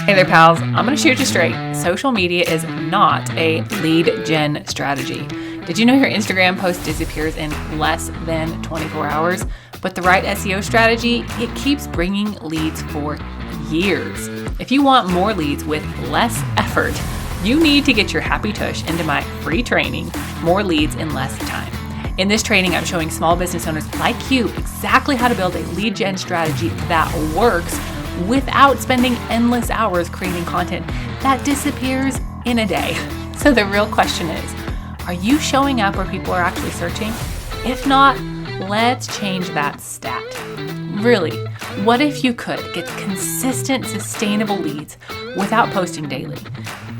Hey there, pals. I'm going to shoot you straight. Social media is not a lead gen strategy. Did you know your Instagram post disappears in less than 24 hours? But the right SEO strategy, it keeps bringing leads for years. If you want more leads with less effort, you need to get your happy tush into my free training, More Leads in Less Time. In this training, I'm showing small business owners like you exactly how to build a lead gen strategy that works without spending endless hours creating content that disappears in a day. So the real question is, are you showing up where people are actually searching? If not, let's change that stat. Really, what if you could get consistent, sustainable leads without posting daily?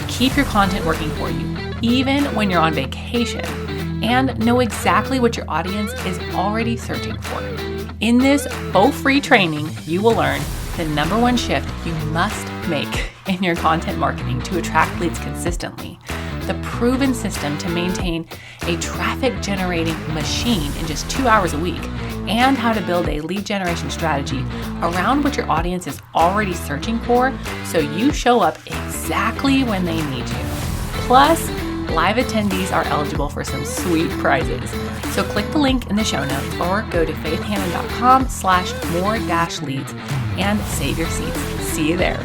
Keep your content working for you, even when you're on vacation, and know exactly what your audience is already searching for. In this free training, you will learn the number one shift you must make in your content marketing to attract leads consistently, the proven system to maintain a traffic generating machine in just 2 hours a week, and how to build a lead generation strategy around what your audience is already searching for so you show up exactly when they need to. Plus, live attendees are eligible for some sweet prizes. So click the link in the show notes or go to faithhannon.com/more-leads and save your seats. See you there.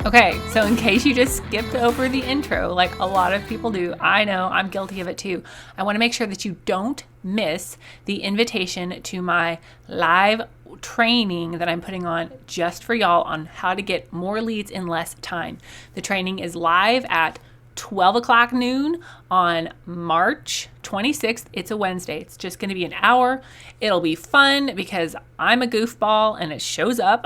Okay, so in case you just skipped over the intro, like a lot of people do, I know I'm guilty of it too. I want to make sure that you don't miss the invitation to my live training that I'm putting on just for y'all on how to get more leads in less time. The training is live at 12 o'clock noon on March 26th. It's a Wednesday. It's just going to be an hour. It'll be fun because I'm a goofball and it shows up.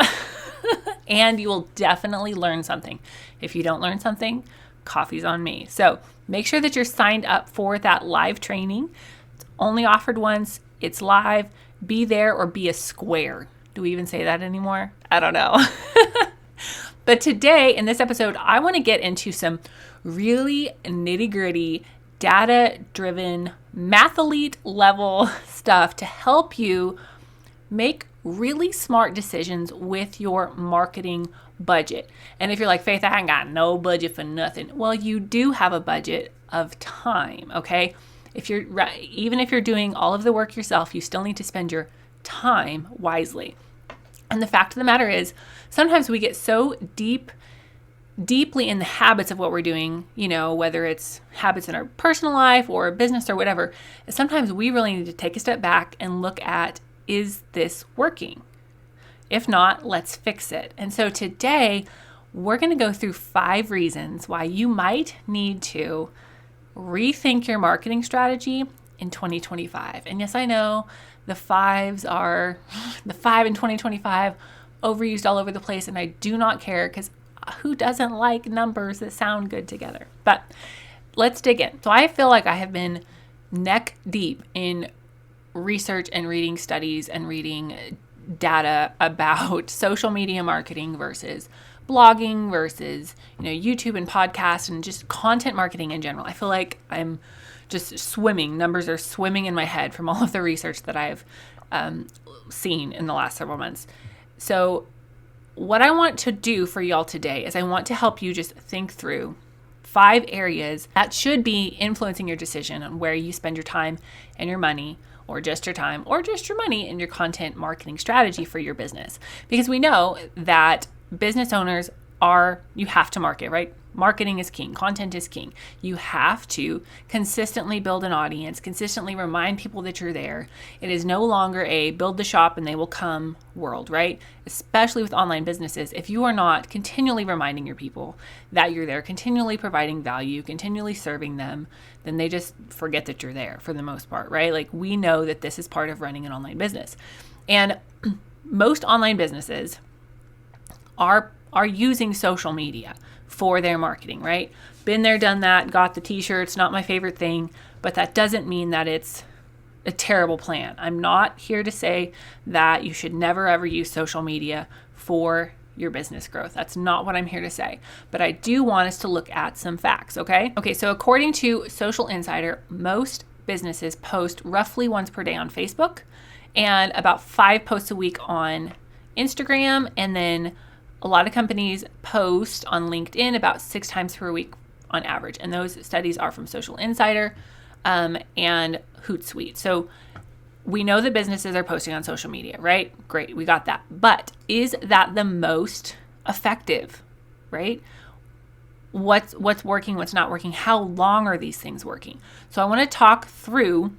And you will definitely learn something. If you don't learn something, coffee's on me. So make sure that you're signed up for that live training. It's only offered once. It's live. Be there or be a square. Do we even say that anymore? I don't know. But today in this episode, I want to get into some really nitty-gritty, data-driven, Math-A-Lete level stuff to help you make really smart decisions with your marketing budget. And if you're like, Faith, I ain't got no budget for nothing. Well, you do have a budget of time, okay? Even if you're doing all of the work yourself, you still need to spend your time wisely. And the fact of the matter is, sometimes we get so deeply in the habits of what we're doing, whether it's habits in our personal life or business or whatever, sometimes we really need to take a step back and look at, is this working? If not, let's fix it. And so today, we're going to go through 5 reasons why you might need to rethink your marketing strategy in 2025. And yes, I know the 5 in 2025 overused all over the place, and I do not care because who doesn't like numbers that sound good together? But let's dig in. So I feel like I have been neck deep in research and reading studies and reading data about social media marketing versus blogging versus YouTube and podcasts and just content marketing in general. I feel like I'm just swimming. Numbers are swimming in my head from all of the research that I've seen in the last several months. So what I want to do for y'all today is I want to help you just think through 5 areas that should be influencing your decision on where you spend your time and your money, or just your time or just your money in your content marketing strategy for your business. Because we know that business owners you have to market, right? Marketing is king. Content is king. You have to consistently build an audience, consistently remind people that you're there. It is no longer a build the shop and they will come world, right? Especially with online businesses. If you are not continually reminding your people that you're there, continually providing value, continually serving them, then they just forget that you're there for the most part, right? Like, we know that this is part of running an online business. And most online businesses are using social media for their marketing, right? Been there, done that, got the t-shirts, not my favorite thing, but that doesn't mean that it's a terrible plan. I'm not here to say that you should never ever use social media for your business growth. That's not what I'm here to say. But I do want us to look at some facts, okay? Okay, so according to Social Insider, most businesses post roughly once per day on Facebook and about 5 posts a week on Instagram, and then a lot of companies post on LinkedIn about 6 times per week on average. And those studies are from Social Insider and Hootsuite. So we know that businesses are posting on social media, right? Great, we got that. But is that the most effective, right? What's working, what's not working? How long are these things working? So I want to talk through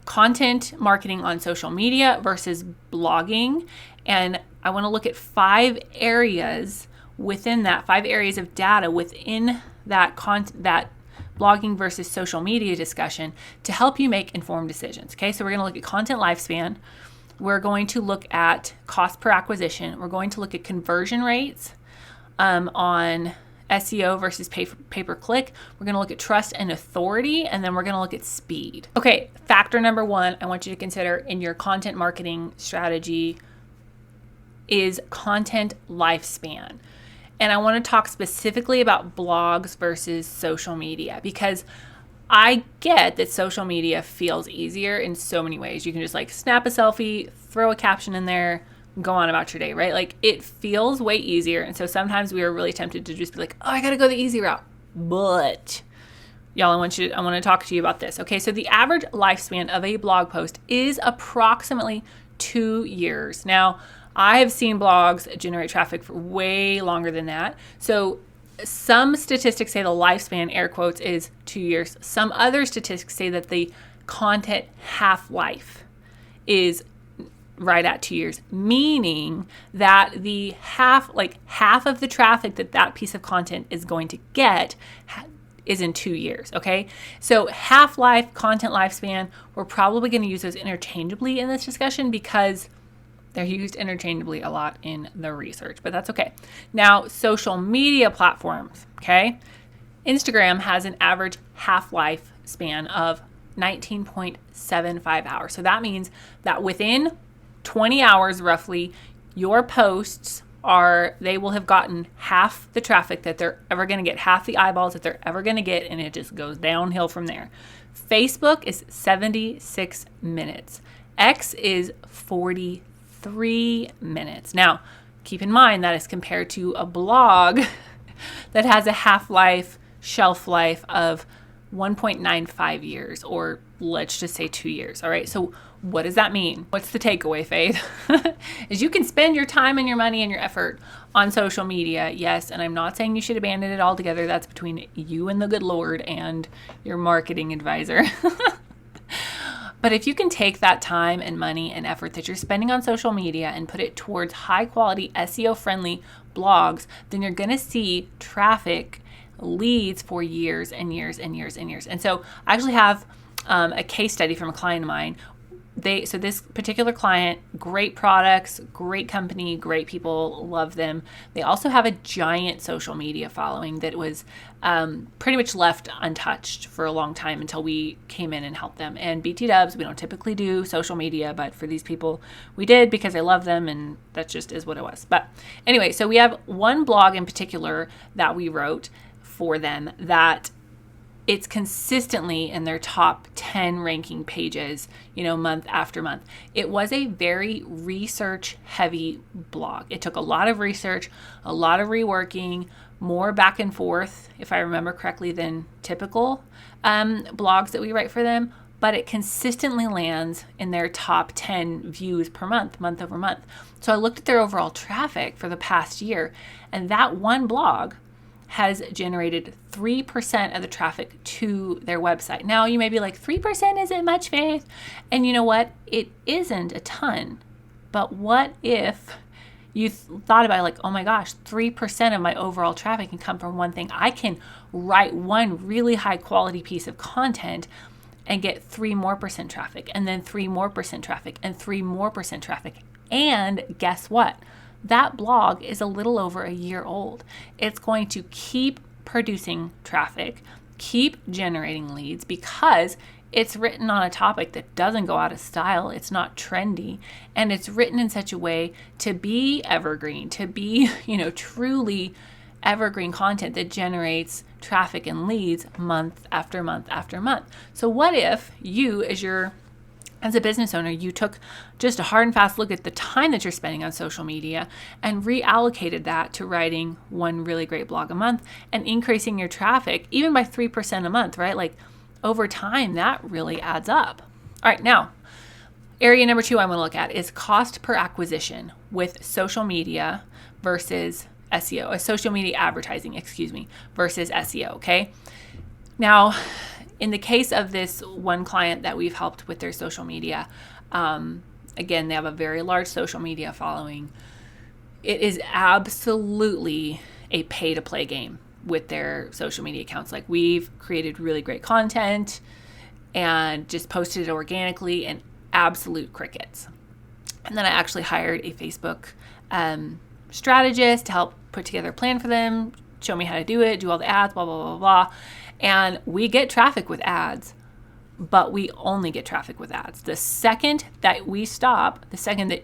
content marketing on social media versus blogging. And I want to look at 5 areas within that, 5 areas of data within that that blogging versus social media discussion to help you make informed decisions. Okay, so we're going to look at content lifespan. We're going to look at cost per acquisition. We're going to look at conversion rates on SEO versus pay-per-click. We're going to look at trust and authority, and then we're going to look at speed. Okay, factor number 1 I want you to consider in your content marketing strategy is content lifespan. And I want to talk specifically about blogs versus social media, because I get that social media feels easier in so many ways. You can just like snap a selfie, throw a caption in there, go on about your day, right? Like it feels way easier. And so sometimes we are really tempted to just be like, oh, I got to go the easy route. But y'all, I want to talk to you about this. Okay, so the average lifespan of a blog post is approximately 2 years. Now, I have seen blogs generate traffic for way longer than that. So some statistics say the lifespan, air quotes, is 2 years. Some other statistics say that the content half-life is right at 2 years, meaning that the half of the traffic that piece of content is going to get is in 2 years, okay? So half-life, content lifespan, we're probably going to use those interchangeably in this discussion because they're used interchangeably a lot in the research, but that's okay. Now, social media platforms, okay? Instagram has an average half-life span of 19.75 hours. So that means that within 20 hours roughly, your posts they will have gotten half the traffic that they're ever going to get, half the eyeballs that they're ever going to get, and it just goes downhill from there. Facebook is 76 minutes. X is 43 minutes. Now, keep in mind that is compared to a blog that has a half-life, shelf life of 1.95 years, or let's just say 2 years. All right. So what does that mean? What's the takeaway, Faith? Is you can spend your time and your money and your effort on social media. Yes. And I'm not saying you should abandon it altogether. That's between you and the good Lord and your marketing advisor. But if you can take that time and money and effort that you're spending on social media and put it towards high quality SEO friendly blogs, then you're going to see traffic leads for years and years and years and years. And so I actually have a case study from a client of mine. So this particular client, great products, great company, great people, love them. They also have a giant social media following that was pretty much left untouched for a long time until we came in and helped them. And BT Dubs, we don't typically do social media, but for these people, we did because I love them, and that just is what it was. But anyway, so we have one blog in particular that we wrote for them that it's consistently in their top 10 ranking pages, month after month. It was a very research heavy blog. It took a lot of research, a lot of reworking, more back and forth, if I remember correctly, than typical blogs that we write for them, but it consistently lands in their top 10 views per month, month over month. So I looked at their overall traffic for the past year, and that one blog has generated 3% of the traffic to their website. Now, you may be like, 3% isn't much, Faith. And you know what? It isn't a ton. But what if you thought about it like, oh my gosh, 3% of my overall traffic can come from one thing. I can write one really high quality piece of content and get 3% more traffic, and then 3% more traffic, and 3% more traffic. And guess what? That blog is a little over a year old. It's going to keep producing traffic, keep generating leads, because it's written on a topic that doesn't go out of style. It's not trendy, and it's written in such a way to be evergreen, to be, truly evergreen content that generates traffic and leads month after month after month. So what if you, as you're as a business owner, you took just a hard and fast look at the time that you're spending on social media and reallocated that to writing one really great blog a month and increasing your traffic even by 3% a month, right? Like over time, that really adds up. All right, now, area number 2 I want to look at is cost per acquisition with social media versus SEO, social media advertising, versus SEO, okay? Now, in the case of this one client that we've helped with their social media, again, they have a very large social media following. It is absolutely a pay-to-play game with their social media accounts. Like, we've created really great content and just posted it organically, and absolute crickets. And then I actually hired a Facebook strategist to help put together a plan for them, show me how to do it, do all the ads, blah, blah, blah, blah. And we get traffic with ads, but we only get traffic with ads. The second that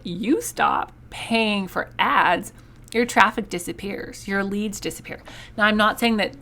you stop paying for ads, your traffic disappears, your leads disappear. Now, I'm not saying that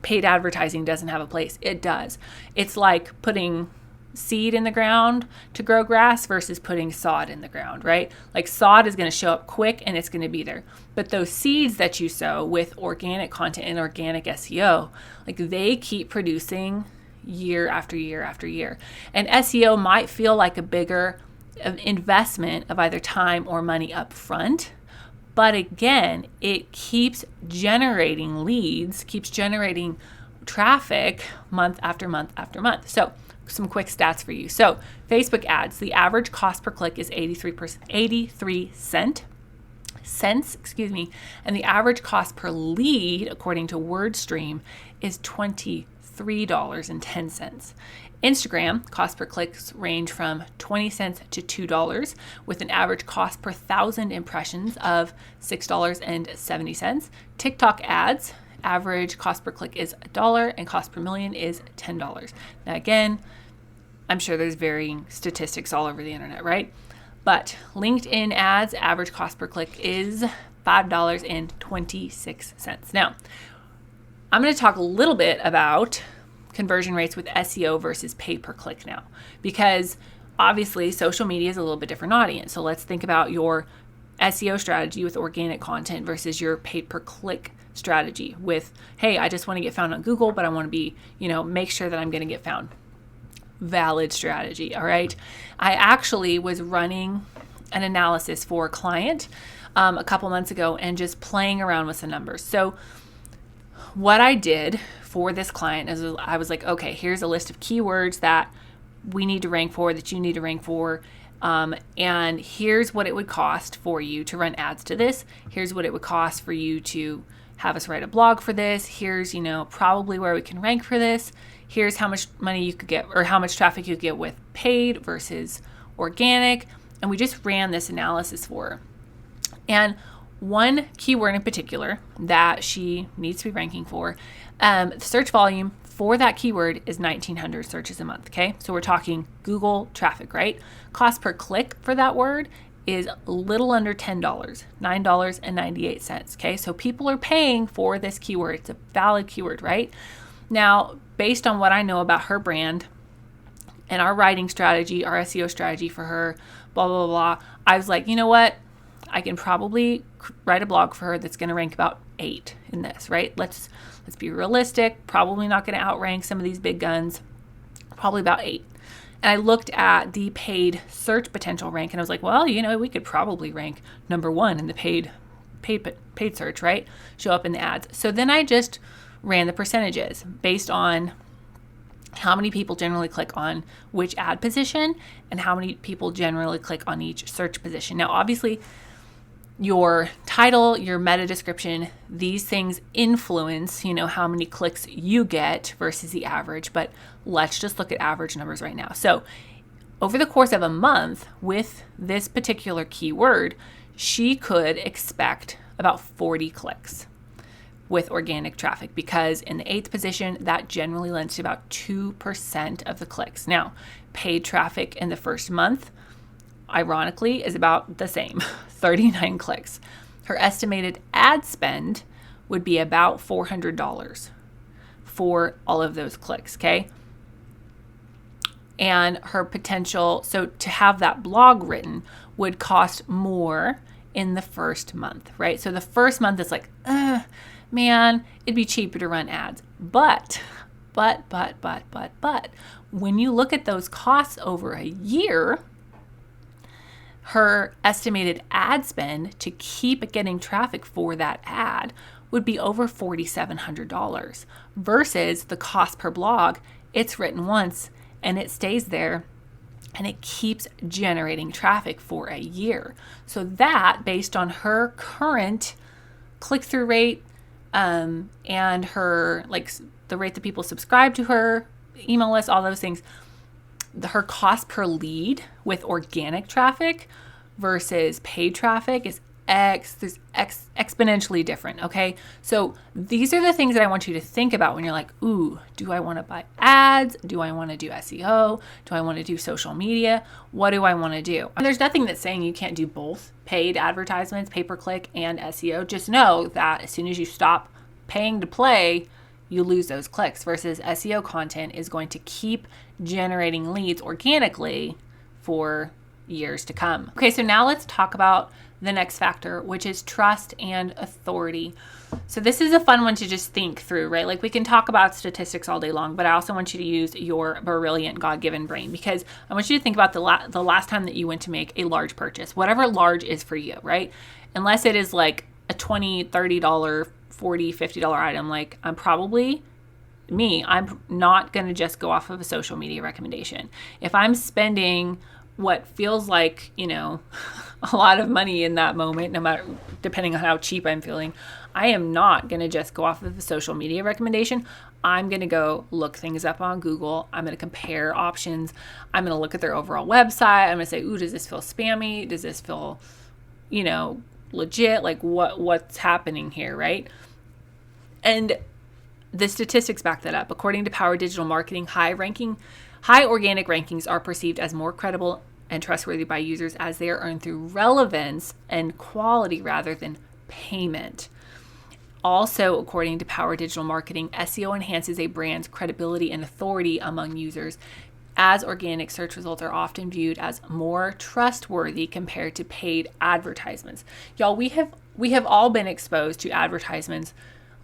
paid advertising doesn't have a place. It does. It's like putting seed in the ground to grow grass versus putting sod in the ground, right? Like, sod is going to show up quick and it's going to be there. But those seeds that you sow with organic content and organic SEO, like, they keep producing year after year after year. And SEO might feel like a bigger investment of either time or money up front. But again, it keeps generating leads, keeps generating traffic month after month after month. So some quick stats for you. So Facebook ads, the average cost per click is 83 cents, and the average cost per lead, according to WordStream, is $23.10. Instagram cost per clicks range from 20 cents to $2, with an average cost per 1,000 impressions of $6.70. TikTok ads, average cost per click is $1 and cost per million is $10. Now, again, I'm sure there's varying statistics all over the internet, right? But LinkedIn ads, average cost per click is $5.26. Now, I'm going to talk a little bit about conversion rates with SEO versus pay per click now, because obviously social media is a little bit different audience. So let's think about your SEO strategy with organic content versus your pay per click strategy with, hey, I just want to get found on Google, but I want to be, make sure that I'm going to get found. Valid strategy. All right. I actually was running an analysis for a client a couple months ago and just playing around with some numbers. So what I did for this client is I was like, okay, here's a list of keywords that we need to rank for, that you need to rank for. And here's what it would cost for you to run ads to this. Here's what it would cost for you to have us write a blog for this. Here's, probably where we can rank for this. Here's how much money you could get, or how much traffic you could get with paid versus organic. And we just ran this analysis for her. And one keyword in particular that she needs to be ranking for, the search volume for that keyword is 1,900 searches a month, okay? So we're talking Google traffic, right? Cost per click for that word is a little under $10, $9.98, okay? So people are paying for this keyword. It's a valid keyword, right? Now, based on what I know about her brand and our writing strategy, our SEO strategy for her, blah, blah, blah, I was like, you know what? I can probably write a blog for her that's going to rank about 8 in this, right? Let's be realistic. Probably not going to outrank some of these big guns. Probably about 8. And I looked at the paid search potential rank, and I was like, well, we could probably rank number 1 in the paid search, right? Show up in the ads. So then I just ran the percentages based on how many people generally click on which ad position and how many people generally click on each search position. Now, obviously, your title, your meta description, these things influence, how many clicks you get versus the average, but let's just look at average numbers right now. So over the course of a month with this particular keyword, she could expect about 40 clicks with organic traffic, because in the 8th position, that generally lends to about 2% of the clicks. Now, paid traffic in the first month, ironically, is about the same, 39 clicks. Her estimated ad spend would be about $400 for all of those clicks, okay? and her potential, so to have that blog written would cost more in the first month, right? So the first month is like, man, it'd be cheaper to run ads. But, when you look at those costs over a year, her estimated ad spend to keep getting traffic for that ad would be over $4,700 versus the cost per blog. It's written once and it stays there and it keeps generating traffic for a year. So that, based on her current click-through rate and her, like the rate that people subscribe to her email list, all those things, her cost per lead with organic traffic versus paid traffic is exponentially different, okay? So these are the things that I want you to think about when you're like, ooh, do I want to buy ads? Do I want to do SEO? Do I want to do social media? What do I want to do? And there's nothing that's saying you can't do both paid advertisements, pay-per-click, and SEO. Just know that as soon as you stop paying to play, you lose those clicks, versus SEO content is going to keep generating leads organically for years to come. Okay, so now let's talk about the next factor, which is trust and authority. So this is a fun one to just think through, right? Like we can talk about statistics all day long, but I also want you to use your brilliant God-given brain, because I want you to think about the last time that you went to make a large purchase, whatever large is for you, right? Unless it is like a $20, $30, $40, $50 item, like I'm not going to just go off of a social media recommendation. If I'm spending what feels like, a lot of money in that moment, no matter, depending on how cheap I'm feeling, I am not going to just go off of a social media recommendation. I'm going to go look things up on Google. I'm going to compare options. I'm going to look at their overall website. I'm going to say, ooh, does this feel spammy? Does this feel, legit? Like what's happening here, right? And the statistics back that up. According to Power Digital Marketing, high organic rankings are perceived as more credible and trustworthy by users as they are earned through relevance and quality rather than payment. Also, according to Power Digital Marketing, SEO enhances a brand's credibility and authority among users, as organic search results are often viewed as more trustworthy compared to paid advertisements. Y'all, we have all been exposed to advertisements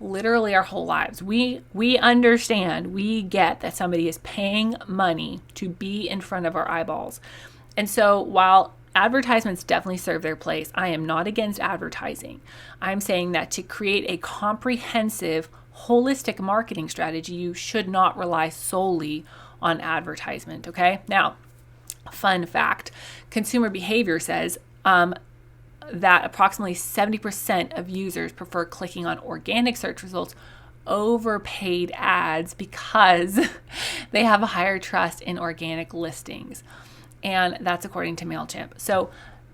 literally our whole lives. We understand, we get that somebody is paying money to be in front of our eyeballs. And so while advertisements definitely serve their place, I am not against advertising. I'm saying that to create a comprehensive, holistic marketing strategy, you should not rely solely on advertisement, okay? Now, fun fact, consumer behavior says that approximately 70% of users prefer clicking on organic search results over paid ads because they have a higher trust in organic listings. And that's according to MailChimp. So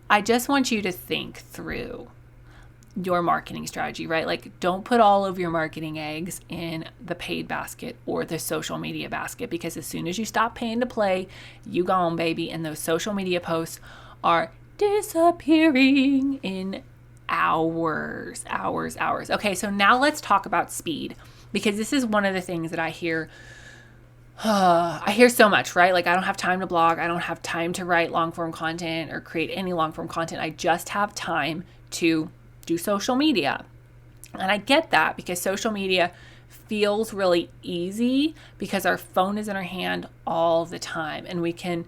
I just want you to think through your marketing strategy, right? Like, don't put all of your marketing eggs in the paid basket or the social media basket, because as soon as you stop paying to play, you gone, baby. And those social media posts are disappearing in hours. Okay, so now let's talk about speed, because this is one of the things that I hear so much, right? Like, I don't have time to blog. I don't have time to write long form content or create any long form content. I just have time to do social media. And I get that, because social media feels really easy because our phone is in our hand all the time, and we can,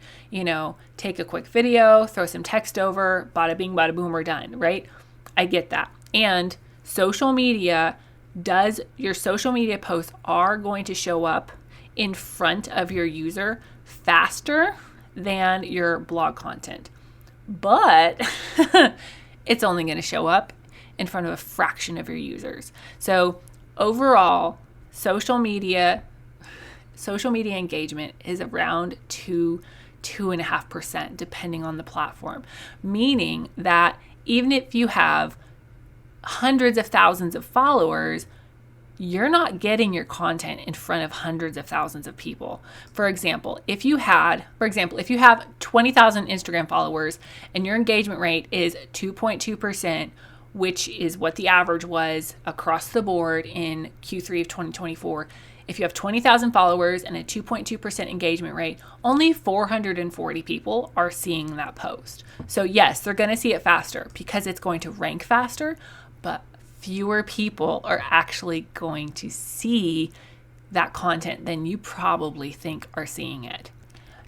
take a quick video, throw some text over, bada bing, bada boom, we're done, right? I get that. And your social media posts are going to show up in front of your user faster than your blog content. But it's only going to show up in front of a fraction of your users. So overall, social media engagement is around 2.5%, depending on the platform. Meaning that even if you have hundreds of thousands of followers, you're not getting your content in front of hundreds of thousands of people. For example, if you have 20,000 Instagram followers and your engagement rate is 2.2%, which is what the average was across the board in Q3 of 2024, If you have 20,000 followers and a 2.2% engagement rate, only 440 people are seeing that post. So yes, they're going to see it faster because it's going to rank faster, but fewer people are actually going to see that content than you probably think are seeing it.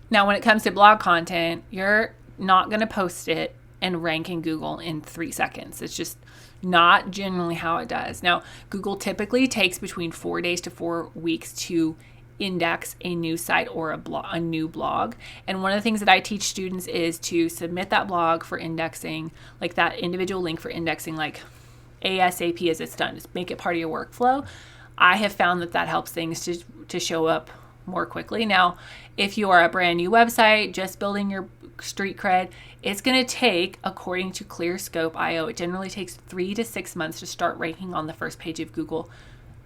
Now, when it comes to blog content, you're not going to post it and rank in Google in 3 seconds. It's just not generally how it does. Now, Google typically takes between 4 days to 4 weeks to index a new site or a new blog. And one of the things that I teach students is to submit that blog for indexing, like that individual link for indexing, like ASAP as it's done. Just make it part of your workflow. I have found that helps things to show up more quickly. Now, if you are a brand new website, just building your street cred, it's going to take, according to ClearScope.io, it generally takes 3 to 6 months to start ranking on the first page of Google,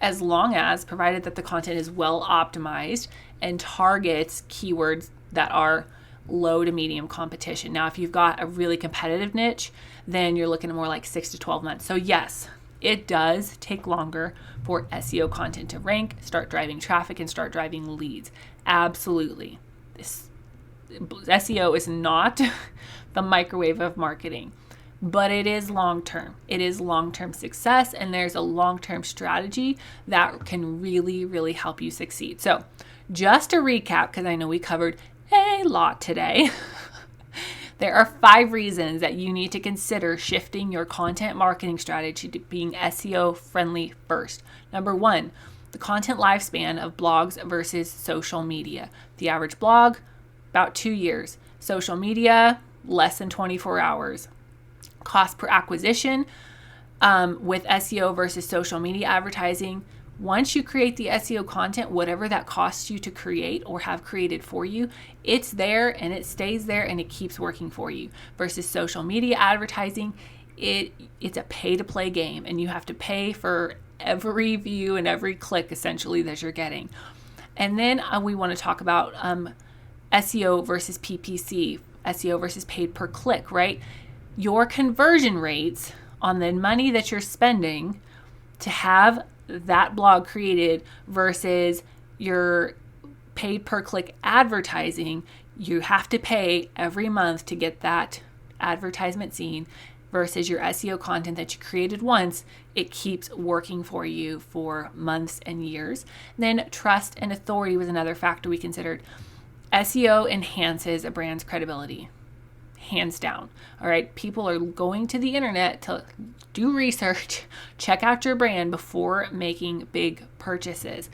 as long as, provided that the content is well optimized and targets keywords that are low to medium competition. Now, if you've got a really competitive niche, then you're looking at more like 6 to 12 months. So yes, it does take longer for SEO content to rank, start driving traffic, and start driving leads. Absolutely. SEO is not the microwave of marketing, but it is long-term. It is long-term success, and there's a long-term strategy that can really, really help you succeed. So just to recap, because I know we covered a lot today, there are 5 reasons that you need to consider shifting your content marketing strategy to being SEO friendly first. Number 1, the content lifespan of blogs versus social media. The average blog, about 2 years. Social media, less than 24 hours. Cost per acquisition with SEO versus social media advertising. Once you create the SEO content, whatever that costs you to create or have created for you, it's there and it stays there and it keeps working for you. Versus social media advertising, it's a pay-to-play game, and you have to pay for every view and every click essentially that you're getting. And then we want to talk about SEO versus PPC, SEO versus paid per click, right? Your conversion rates on the money that you're spending to have that blog created versus your paid per click advertising, you have to pay every month to get that advertisement seen, versus your SEO content that you created once, it keeps working for you for months and years. Then trust and authority was another factor we considered. SEO enhances a brand's credibility, hands down. All right, people are going to the internet to do research, check out your brand before making big purchases.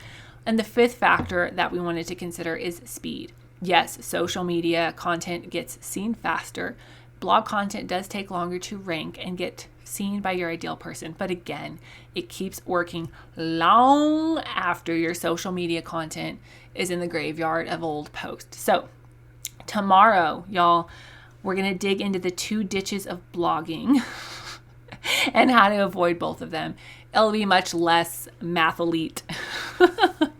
And the 5th factor that we wanted to consider is speed. Yes, social media content gets seen faster. Blog content does take longer to rank and get seen by your ideal person. But again, it keeps working long after your social media content is in the graveyard of old posts. So tomorrow, y'all, we're going to dig into the 2 ditches of blogging and how to avoid both of them. It'll be much less Math-A-Lete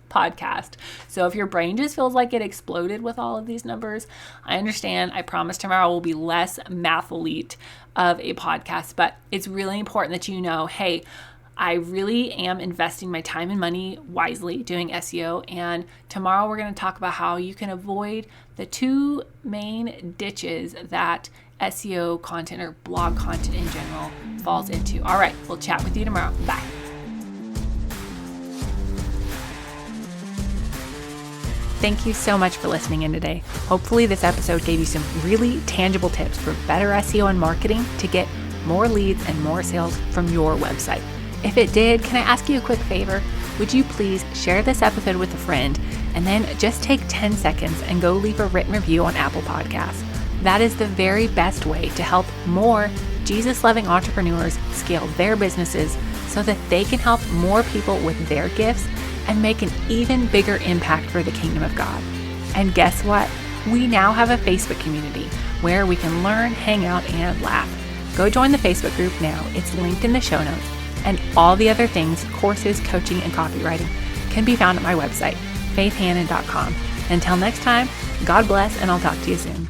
podcast. So if your brain just feels like it exploded with all of these numbers, I understand. I promise tomorrow will be less Math-A-Lete of a podcast, but it's really important that you know, hey, I really am investing my time and money wisely doing SEO. And tomorrow we're going to talk about how you can avoid the 2 main ditches that SEO content or blog content in general falls into. All right, we'll chat with you tomorrow. Bye. Thank you so much for listening in today. Hopefully this episode gave you some really tangible tips for better SEO and marketing to get more leads and more sales from your website. If it did, can I ask you a quick favor? Would you please share this episode with a friend and then just take 10 seconds and go leave a written review on Apple Podcasts. That is the very best way to help more Jesus-loving entrepreneurs scale their businesses so that they can help more people with their gifts and make an even bigger impact for the kingdom of God. And guess what? We now have a Facebook community where we can learn, hang out, and laugh. Go join the Facebook group now. It's linked in the show notes. And all the other things, courses, coaching, and copywriting can be found at my website, faithhannon.com. Until next time, God bless, and I'll talk to you soon.